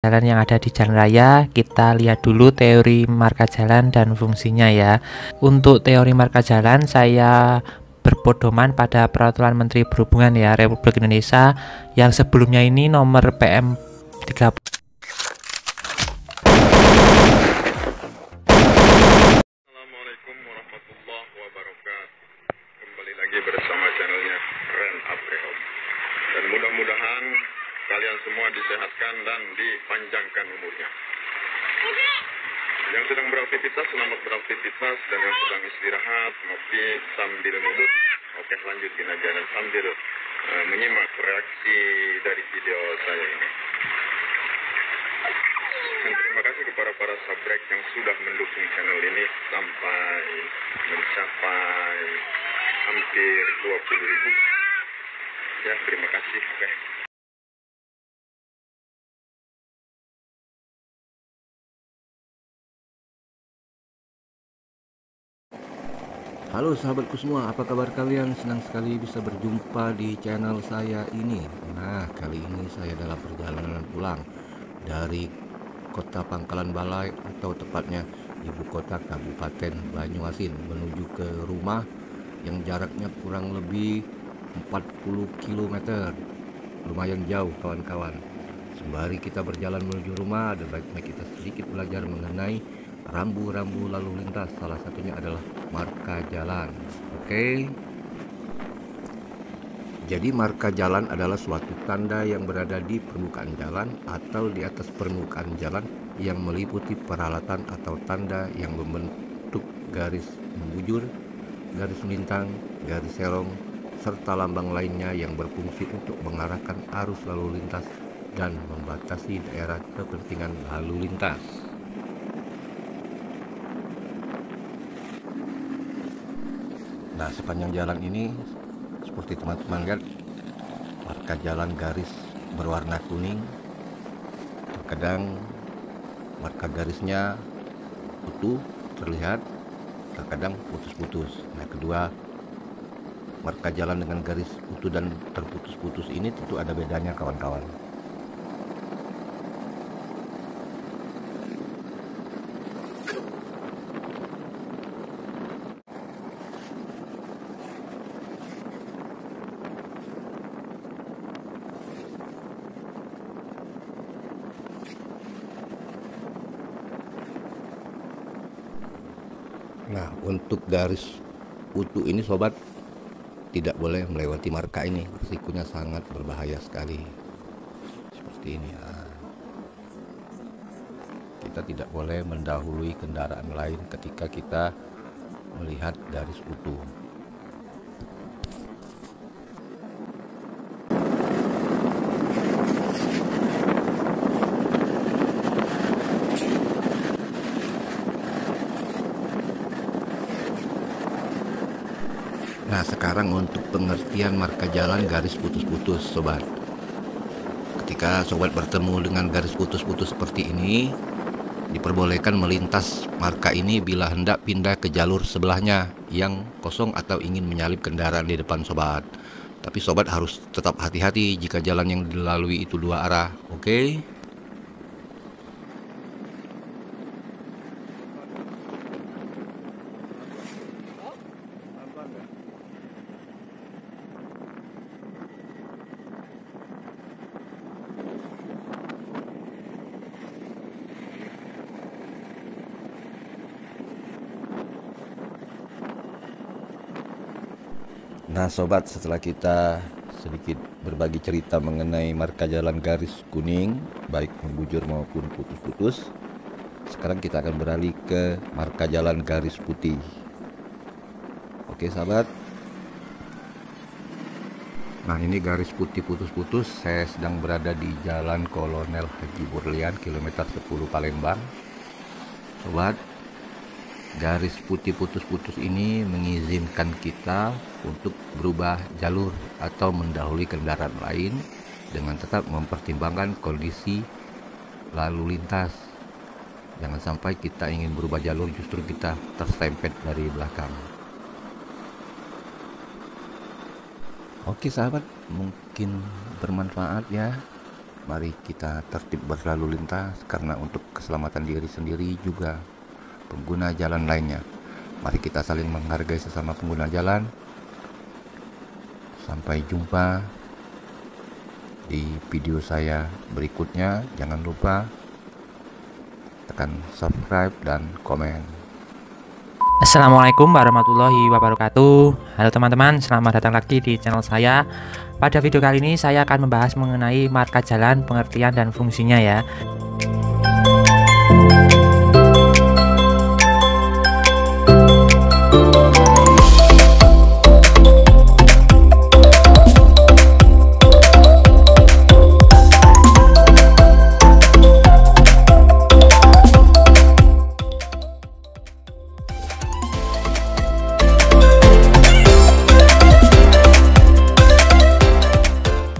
jalan yang ada di jalan raya. Kita lihat dulu teori marka jalan dan fungsinya ya. Untuk teori marka jalan saya berpedoman pada Peraturan Menteri Perhubungan ya Republik Indonesia yang sebelumnya ini nomor PM 30. Assalamualaikum warahmatullahi wabarakatuh. Kembali lagi bersama channelnya Ren Aprehom. Dan mudah-mudahan kalian semua disehatkan dan dipanjangkan umurnya. Yang sedang beraktivitas, selamat beraktivitas. Dan yang sedang istirahat, ngopi sambil nuduk. Oke, lanjutin aja dan sambil menyimak reaksi dari video saya ini. Dan terima kasih kepada para subscribe yang sudah mendukung channel ini sampai mencapai hampir 20.000. Ya, terima kasih. Oke. Halo sahabatku semua, apa kabar kalian? Senang sekali bisa berjumpa di channel saya ini. Nah, kali ini saya dalam perjalanan pulang dari kota Pangkalan Balai atau tepatnya ibu kota Kabupaten Banyuasin menuju ke rumah yang jaraknya kurang lebih 40 km. Lumayan jauh kawan-kawan. Sembari kita berjalan menuju rumah, ada baiknya kita sedikit belajar mengenai rambu-rambu lalu lintas. Salah satunya adalah marka jalan. Oke. Jadi marka jalan adalah suatu tanda yang berada di permukaan jalan atau di atas permukaan jalan yang meliputi peralatan atau tanda yang membentuk garis membujur, garis melintang, garis serong, serta lambang lainnya yang berfungsi untuk mengarahkan arus lalu lintas dan membatasi daerah kepentingan lalu lintas. Nah, sepanjang jalan ini seperti teman-teman lihat, marka jalan garis berwarna kuning. Terkadang marka garisnya utuh terlihat, terkadang putus-putus. Nah, kedua marka jalan dengan garis utuh dan terputus-putus ini tentu ada bedanya kawan-kawan. Nah, untuk garis utuh ini sobat tidak boleh melewati marka ini, risikonya sangat berbahaya sekali. Seperti ini ya. Kita tidak boleh mendahului kendaraan lain ketika kita melihat garis utuh. Nah, sekarang untuk pengertian marka jalan garis putus-putus sobat. Ketika sobat bertemu dengan garis putus-putus seperti ini, diperbolehkan melintas marka ini bila hendak pindah ke jalur sebelahnya yang kosong atau ingin menyalip kendaraan di depan sobat. Tapi sobat harus tetap hati-hati jika jalan yang dilalui itu dua arah. Oke? Nah sobat, setelah kita sedikit berbagi cerita mengenai marka jalan garis kuning, baik membujur maupun putus-putus, sekarang kita akan beralih ke marka jalan garis putih. Oke sahabat. Nah, ini garis putih putus-putus. Saya sedang berada di Jalan Kolonel Haji Burlian, kilometer 10 Palembang. Sobat, garis putih putus-putus ini mengizinkan kita untuk berubah jalur atau mendahului kendaraan lain dengan tetap mempertimbangkan kondisi lalu lintas. Jangan sampai kita ingin berubah jalur justru kita tersempet dari belakang. Oke sahabat, mungkin bermanfaat ya. Mari kita tertib berlalu lintas karena untuk keselamatan diri sendiri juga pengguna jalan lainnya. Mari kita saling menghargai sesama pengguna jalan. Sampai jumpa di video saya berikutnya. Jangan lupa tekan subscribe dan komen. Assalamualaikum warahmatullahi wabarakatuh. Halo teman-teman, selamat datang lagi di channel saya. Pada video kali ini saya akan membahas mengenai marka jalan, pengertian dan fungsinya ya.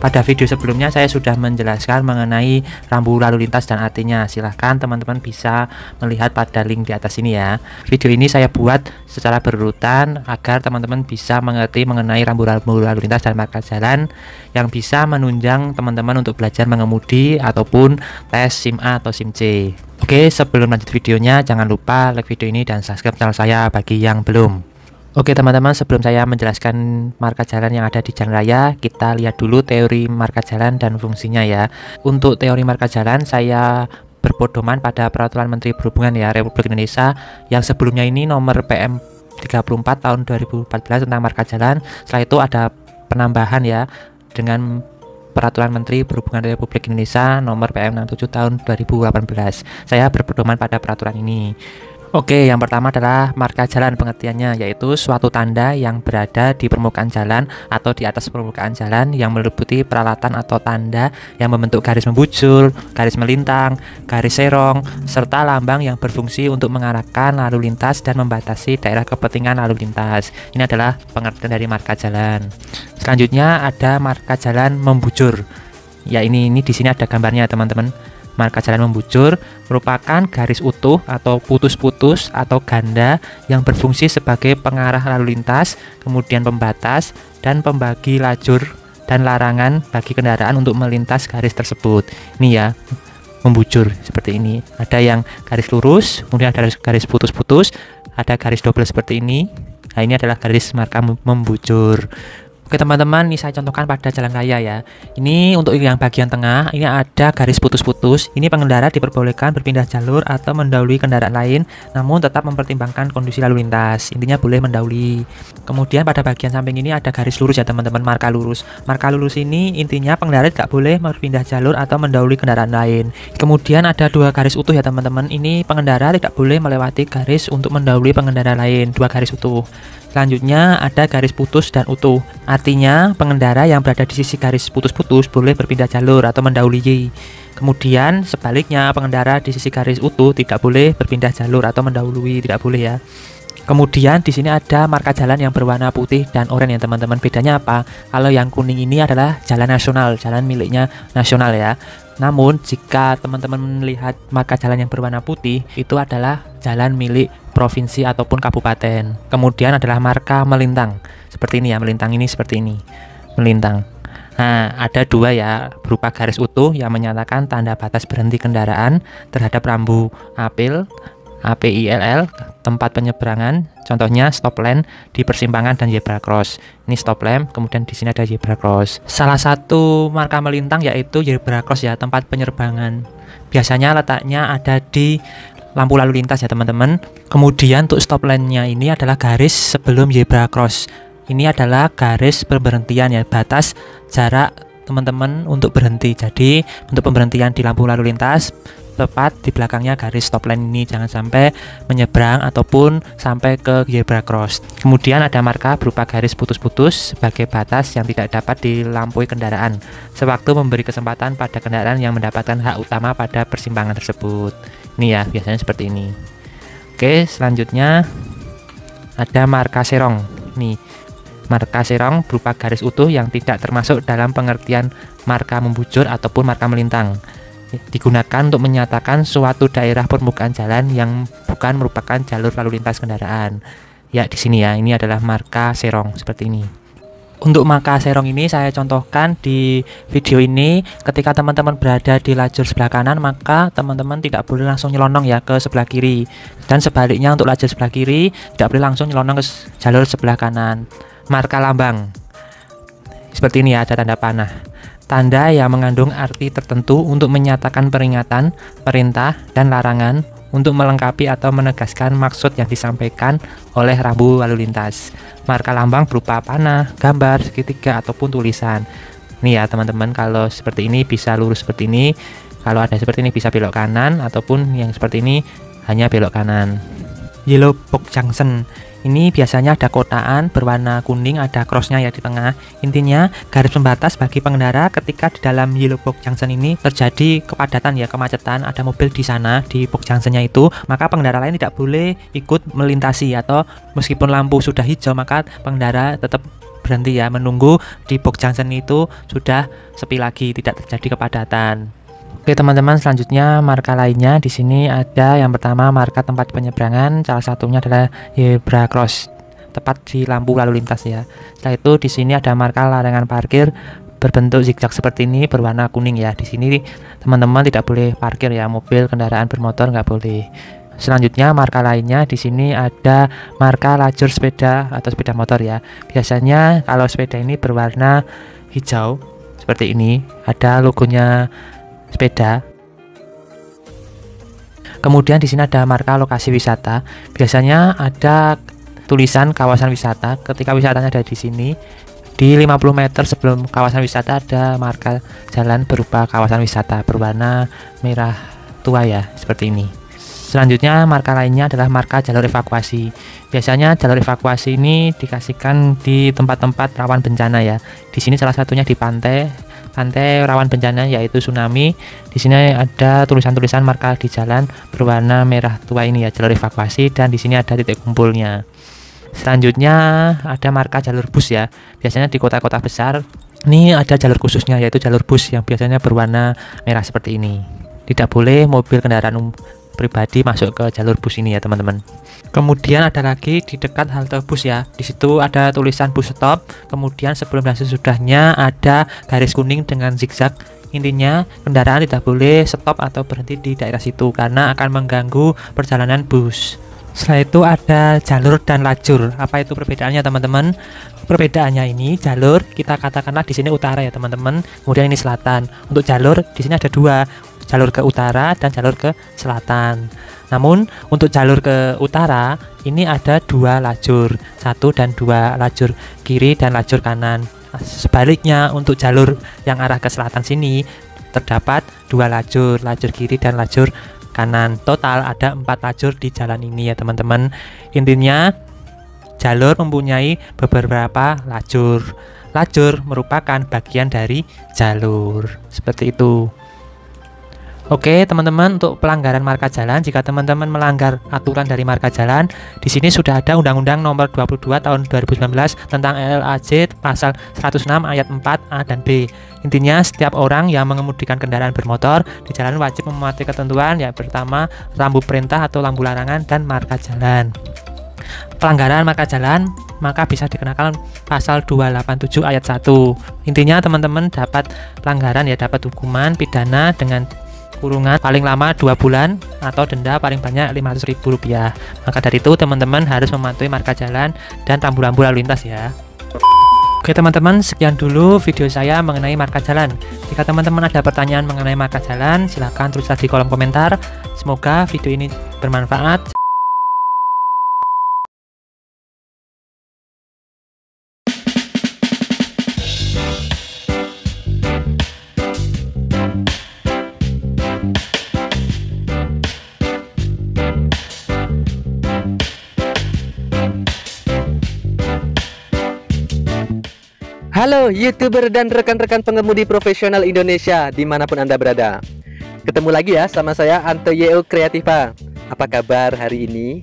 Pada video sebelumnya saya sudah menjelaskan mengenai rambu lalu lintas dan artinya. Silahkan teman-teman bisa melihat pada link di atas ini ya. Video ini saya buat secara berurutan agar teman-teman bisa mengerti mengenai rambu lalu lintas dan marka jalan yang bisa menunjang teman-teman untuk belajar mengemudi ataupun tes SIM A atau SIM C. Oke, sebelum lanjut videonya jangan lupa like video ini dan subscribe channel saya bagi yang belum. Oke teman-teman, sebelum saya menjelaskan marka jalan yang ada di jalan raya, kita lihat dulu teori marka jalan dan fungsinya ya. Untuk teori marka jalan saya berpedoman pada Peraturan Menteri Perhubungan ya Republik Indonesia yang sebelumnya ini nomor PM 34 tahun 2014 tentang marka jalan. Setelah itu ada penambahan ya dengan Peraturan Menteri Perhubungan Republik Indonesia nomor PM 67 tahun 2018. Saya berpedoman pada peraturan ini. Oke, yang pertama adalah marka jalan. Pengertiannya yaitu suatu tanda yang berada di permukaan jalan atau di atas permukaan jalan yang meliputi peralatan atau tanda yang membentuk garis membujur, garis melintang, garis serong, serta lambang yang berfungsi untuk mengarahkan lalu lintas dan membatasi daerah kepentingan lalu lintas. Ini adalah pengertian dari marka jalan. Selanjutnya ada marka jalan membujur. Ya ini di sini ada gambarnya teman-teman. Marka jalan membujur merupakan garis utuh atau putus-putus atau ganda yang berfungsi sebagai pengarah lalu lintas, kemudian pembatas dan pembagi lajur dan larangan bagi kendaraan untuk melintas garis tersebut. Ini ya, membujur seperti ini. Ada yang garis lurus, kemudian ada garis putus-putus, ada garis double seperti ini. Nah, ini adalah garis marka membujur. Oke teman-teman, ini saya contohkan pada jalan raya ya. Ini untuk yang bagian tengah, ini ada garis putus-putus. Ini pengendara diperbolehkan berpindah jalur atau mendahului kendaraan lain, namun tetap mempertimbangkan kondisi lalu lintas. Intinya boleh mendahului. Kemudian pada bagian samping ini ada garis lurus ya teman-teman, marka lurus. Marka lurus ini intinya pengendara tidak boleh berpindah jalur atau mendahului kendaraan lain. Kemudian ada dua garis utuh ya teman-teman. Ini pengendara tidak boleh melewati garis untuk mendahului pengendara lain. Dua garis utuh. Selanjutnya ada garis putus dan utuh. Artinya pengendara yang berada di sisi garis putus-putus boleh berpindah jalur atau mendahului. Kemudian sebaliknya pengendara di sisi garis utuh tidak boleh berpindah jalur atau mendahului, tidak boleh ya. Kemudian di sini ada marka jalan yang berwarna putih dan oranye ya teman-teman. Bedanya apa? Kalau yang kuning ini adalah jalan nasional, jalan miliknya nasional ya. Namun jika teman-teman melihat marka jalan yang berwarna putih, itu adalah jalan milik provinsi ataupun kabupaten. Kemudian adalah marka melintang. Seperti ini ya, melintang ini seperti ini. Melintang. Nah, ada dua ya, berupa garis utuh yang menyatakan tanda batas berhenti kendaraan terhadap rambu apil, APILL, tempat penyeberangan, contohnya stop lamp di persimpangan dan zebra cross. Ini stop lamp, kemudian di sini ada zebra cross. Salah satu marka melintang yaitu zebra cross ya, tempat penyerbangan. Biasanya letaknya ada di lampu lalu lintas ya teman-teman. Kemudian untuk stop lamp-nya ini adalah garis sebelum zebra cross. Ini adalah garis pemberhentian ya, batas jarak teman-teman untuk berhenti. Jadi untuk pemberhentian di lampu lalu lintas tepat di belakangnya garis stop line ini, jangan sampai menyeberang ataupun sampai ke zebra cross. Kemudian ada marka berupa garis putus-putus sebagai batas yang tidak dapat dilampaui kendaraan sewaktu memberi kesempatan pada kendaraan yang mendapatkan hak utama pada persimpangan tersebut. Ini ya, biasanya seperti ini. Oke, selanjutnya ada marka serong. Nih, marka serong berupa garis utuh yang tidak termasuk dalam pengertian marka membujur ataupun marka melintang. Digunakan untuk menyatakan suatu daerah permukaan jalan yang bukan merupakan jalur lalu lintas kendaraan. Ya, di sini ya, ini adalah marka serong seperti ini. Untuk marka serong ini saya contohkan di video ini. Ketika teman-teman berada di lajur sebelah kanan, maka teman-teman tidak boleh langsung nyelonong ya ke sebelah kiri. Dan sebaliknya untuk lajur sebelah kiri tidak boleh langsung nyelonong ke jalur sebelah kanan. Marka lambang seperti ini ya, ada tanda panah. Tanda yang mengandung arti tertentu untuk menyatakan peringatan, perintah, dan larangan, untuk melengkapi atau menegaskan maksud yang disampaikan oleh rambu lalu lintas. Marka lambang berupa panah, gambar, segitiga, ataupun tulisan. Ini ya teman-teman, kalau seperti ini bisa lurus seperti ini, kalau ada seperti ini bisa belok kanan, ataupun yang seperti ini hanya belok kanan. Yellow box junction ini biasanya ada kotaan berwarna kuning, ada crossnya ya di tengah. Intinya garis pembatas bagi pengendara ketika di dalam yellow box junction ini terjadi kepadatan ya, kemacetan, ada mobil di sana di box junctionnya itu, maka pengendara lain tidak boleh ikut melintasi, atau meskipun lampu sudah hijau maka pengendara tetap berhenti ya, menunggu di box junction itu sudah sepi lagi, tidak terjadi kepadatan. Oke teman-teman, selanjutnya marka lainnya di sini ada yang pertama marka tempat penyeberangan, salah satunya adalah zebra cross, tepat di lampu lalu lintas ya. Setelah itu di sini ada marka larangan parkir berbentuk zigzag seperti ini berwarna kuning ya. Di sini teman-teman tidak boleh parkir ya, mobil, kendaraan bermotor nggak boleh. Selanjutnya marka lainnya di sini ada marka lajur sepeda atau sepeda motor ya. Biasanya kalau sepeda ini berwarna hijau seperti ini, ada logonya sepeda. Kemudian di sini ada marka lokasi wisata. Biasanya ada tulisan kawasan wisata. Ketika wisatanya ada di sini, di 50 meter sebelum kawasan wisata ada marka jalan berupa kawasan wisata berwarna merah tua ya, seperti ini. Selanjutnya marka lainnya adalah marka jalur evakuasi. Biasanya jalur evakuasi ini dikasihkan di tempat-tempat rawan bencana ya. Di sini salah satunya di pantai rawan bencana yaitu tsunami. Di sini ada tulisan-tulisan marka di jalan berwarna merah tua ini ya, jalur evakuasi, dan di sini ada titik kumpulnya. Selanjutnya ada marka jalur bus ya. Biasanya di kota-kota besar ini ada jalur khususnya yaitu jalur bus yang biasanya berwarna merah seperti ini. Tidak boleh mobil kendaraan pribadi masuk ke jalur bus ini ya teman-teman. Kemudian ada lagi di dekat halte bus ya. Di situ ada tulisan bus stop. Kemudian sebelum dan sesudahnya ada garis kuning dengan zigzag. Intinya kendaraan tidak boleh stop atau berhenti di daerah situ karena akan mengganggu perjalanan bus. Setelah itu ada jalur dan lajur. Apa itu perbedaannya teman-teman? Perbedaannya ini jalur kita katakanlah di sini utara ya teman-teman. Kemudian ini selatan. Untuk jalur di sini ada dua, jalur ke utara dan jalur ke selatan. Namun untuk jalur ke utara ini ada dua lajur, 1 dan 2 lajur kiri dan lajur kanan. Sebaliknya untuk jalur yang arah ke selatan sini terdapat 2 lajur, lajur kiri dan lajur kanan. Total ada 4 lajur di jalan ini ya teman-teman. Intinya jalur mempunyai beberapa lajur. Lajur merupakan bagian dari jalur. Seperti itu. Oke teman-teman, untuk pelanggaran marka jalan, jika teman-teman melanggar aturan dari marka jalan, di sini sudah ada Undang-Undang Nomor 22 Tahun 2019 tentang LLAJ pasal 106 ayat 4 A dan B. Intinya setiap orang yang mengemudikan kendaraan bermotor di jalan wajib mematuhi ketentuan ya, pertama lampu perintah atau lampu larangan dan marka jalan. Pelanggaran marka jalan maka bisa dikenakan pasal 287 ayat 1. Intinya teman-teman dapat pelanggaran ya, dapat hukuman pidana dengan kurungan paling lama 2 bulan atau denda paling banyak Rp500.000. Maka dari itu teman-teman harus mematuhi marka jalan dan rambu-rambu lalu lintas ya. Oke teman-teman, sekian dulu video saya mengenai marka jalan. Jika teman-teman ada pertanyaan mengenai marka jalan, silahkan tulislah di kolom komentar. Semoga video ini bermanfaat. Halo YouTuber dan rekan-rekan pengemudi profesional Indonesia dimanapun Anda berada. Ketemu lagi ya sama saya Anto Yeo Kreativa. Apa kabar hari ini?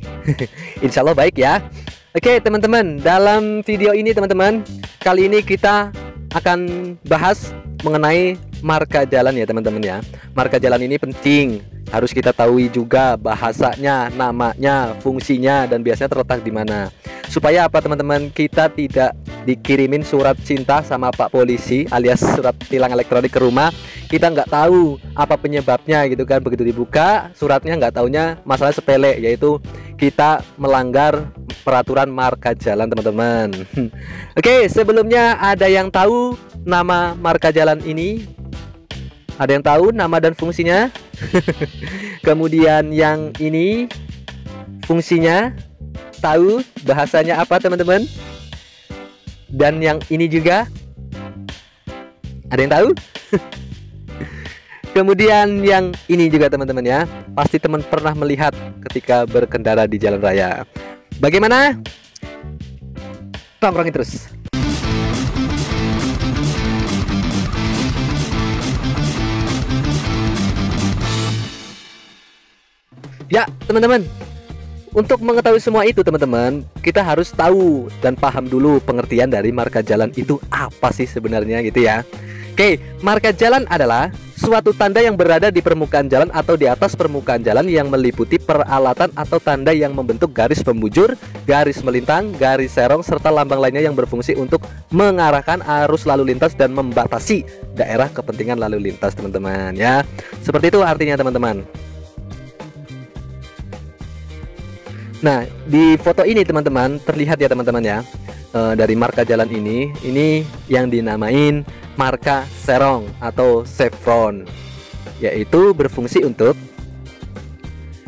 Insya Allah baik ya. Oke teman-teman, dalam video ini teman-teman, kali ini kita akan bahas mengenai marka jalan ya teman-teman ya. Marka jalan ini penting harus kita tahu juga bahasanya, namanya, fungsinya, dan biasanya terletak di mana. Supaya apa teman-teman, kita tidak dikirimin surat cinta sama Pak Polisi alias surat tilang elektronik ke rumah, kita nggak tahu apa penyebabnya gitu kan. Begitu dibuka suratnya nggak taunya masalah sepele, yaitu kita melanggar peraturan marka jalan teman-teman. Oke, sebelumnya ada yang tahu nama marka jalan ini? Ada yang tahu nama dan fungsinya? Kemudian yang ini fungsinya, tahu bahasanya apa teman-teman? Dan yang ini juga ada yang tahu? Kemudian yang ini juga teman-teman ya, pasti teman pernah melihat ketika berkendara di jalan raya. Bagaimana? Tongkrongin terus. Ya teman-teman, untuk mengetahui semua itu teman-teman, kita harus tahu dan paham dulu pengertian dari marka jalan itu apa sih sebenarnya gitu ya. Oke, marka jalan adalah suatu tanda yang berada di permukaan jalan atau di atas permukaan jalan yang meliputi peralatan atau tanda yang membentuk garis pembujur, garis melintang, garis serong, serta lambang lainnya yang berfungsi untuk mengarahkan arus lalu lintas dan membatasi daerah kepentingan lalu lintas teman-teman ya. Seperti itu artinya teman-teman. Nah, di foto ini teman-teman terlihat ya teman-teman ya, dari marka jalan ini yang dinamain marka serong atau chevron, yaitu berfungsi untuk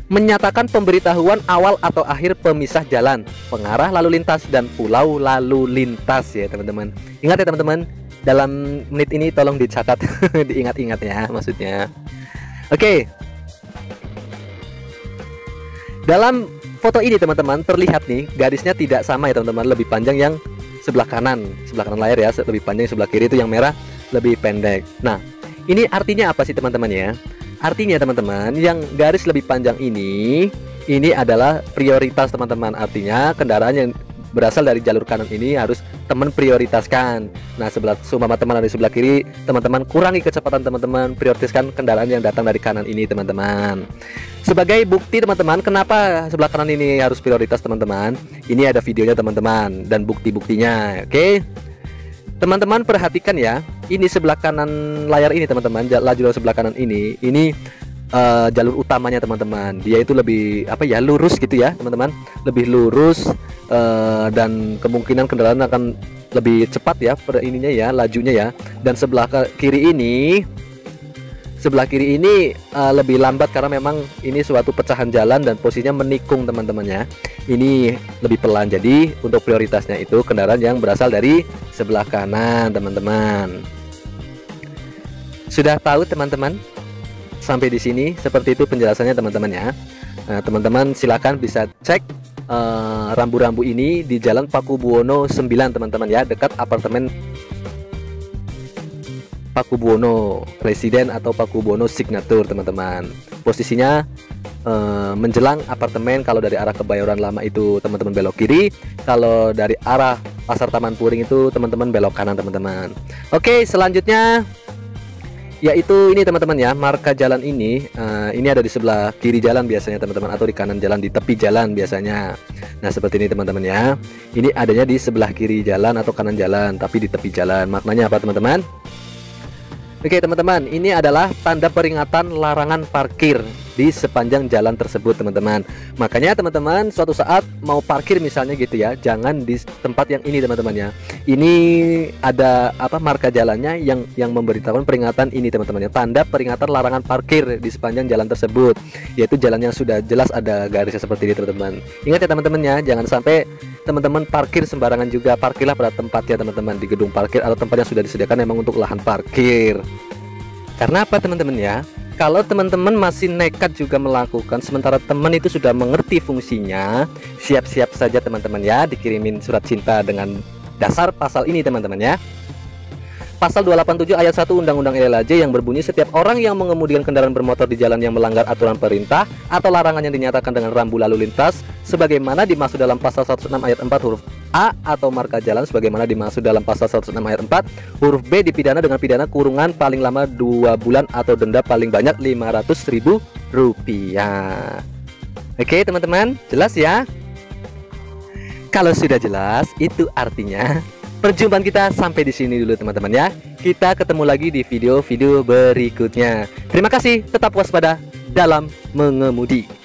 menyatakan pemberitahuan awal atau akhir pemisah jalan, pengarah lalu lintas, dan pulau lalu lintas ya teman-teman. Ingat ya teman-teman, dalam menit ini tolong dicatat, diingat-ingat ya maksudnya. Oke, dalam foto ini teman-teman terlihat nih garisnya tidak sama ya teman-teman, lebih panjang yang sebelah kanan layar ya, lebih panjang sebelah kiri itu yang merah lebih pendek. Nah, ini artinya apa sih teman-teman ya? Artinya teman-teman, yang garis lebih panjang ini adalah prioritas teman-teman. Artinya kendaraan yang berasal dari jalur kanan ini harus teman prioritaskan. Nah, seumpama teman ada di sebelah kiri, teman-teman kurangi kecepatan teman-teman, prioritaskan kendaraan yang datang dari kanan ini teman-teman. Sebagai bukti teman-teman, kenapa sebelah kanan ini harus prioritas teman-teman, ini ada videonya teman-teman dan bukti-buktinya. Oke, teman-teman perhatikan ya, ini sebelah kanan layar ini teman-teman, lajur sebelah kanan ini jalur utamanya teman-teman, dia itu lebih lurus gitu ya teman-teman, lebih lurus, dan kemungkinan kendaraan akan lebih cepat ya lajunya ya. Dan sebelah kiri ini lebih lambat karena memang ini suatu pecahan jalan dan posisinya menikung teman-teman ya. Ini lebih pelan, jadi untuk prioritasnya itu kendaraan yang berasal dari sebelah kanan teman-teman. Sudah tahu teman-teman? Sampai di sini seperti itu penjelasannya teman-teman ya. Nah, teman-teman silakan bisa cek rambu-rambu ini di Jalan Pakubuwono 9 teman-teman ya, dekat apartemen Pakubuwono Residen atau Pakubuwono Signature teman-teman. Posisinya menjelang apartemen. Kalau dari arah Kebayoran Lama itu teman-teman belok kiri, kalau dari arah Pasar Taman Puring itu teman-teman belok kanan teman-teman. Oke, selanjutnya yaitu ini teman-teman ya, marka jalan ini ada di sebelah kiri jalan biasanya teman-teman, atau di kanan jalan, di tepi jalan biasanya. Nah, seperti ini teman-teman ya, ini adanya di sebelah kiri jalan atau kanan jalan, tapi di tepi jalan. Maknanya apa teman-teman? Oke teman-teman, ini adalah tanda peringatan larangan parkir di sepanjang jalan tersebut teman-teman. Makanya teman-teman suatu saat mau parkir misalnya gitu ya, jangan di tempat yang ini teman-teman ya. Ini ada marka jalannya yang memberitahukan peringatan ini teman-teman ya, tanda peringatan larangan parkir di sepanjang jalan tersebut, yaitu jalan yang sudah jelas ada garisnya seperti ini teman-teman. Ingat ya teman-teman ya, jangan sampai teman-teman parkir sembarangan juga. Parkirlah pada tempatnya teman-teman, di gedung parkir atau tempat yang sudah disediakan memang untuk lahan parkir. Karena apa teman-teman ya, kalau teman-teman masih nekat juga melakukan sementara teman itu sudah mengerti fungsinya, siap-siap saja teman-teman ya dikirimin surat cinta dengan dasar pasal ini teman-teman ya. Pasal 287 ayat 1 Undang-Undang ILAJ yang berbunyi, setiap orang yang mengemudikan kendaraan bermotor di jalan yang melanggar aturan perintah atau larangan yang dinyatakan dengan rambu lalu lintas sebagaimana dimaksud dalam pasal 106 ayat 4 huruf A atau marka jalan sebagaimana dimaksud dalam pasal 106 ayat 4 huruf B dipidana dengan pidana kurungan paling lama 2 bulan atau denda paling banyak 500.000 rupiah. Oke teman-teman, jelas ya? Kalau sudah jelas, itu artinya perjumpaan kita sampai di sini dulu teman-teman ya. Kita ketemu lagi di video-video berikutnya. Terima kasih, tetap waspada dalam mengemudi.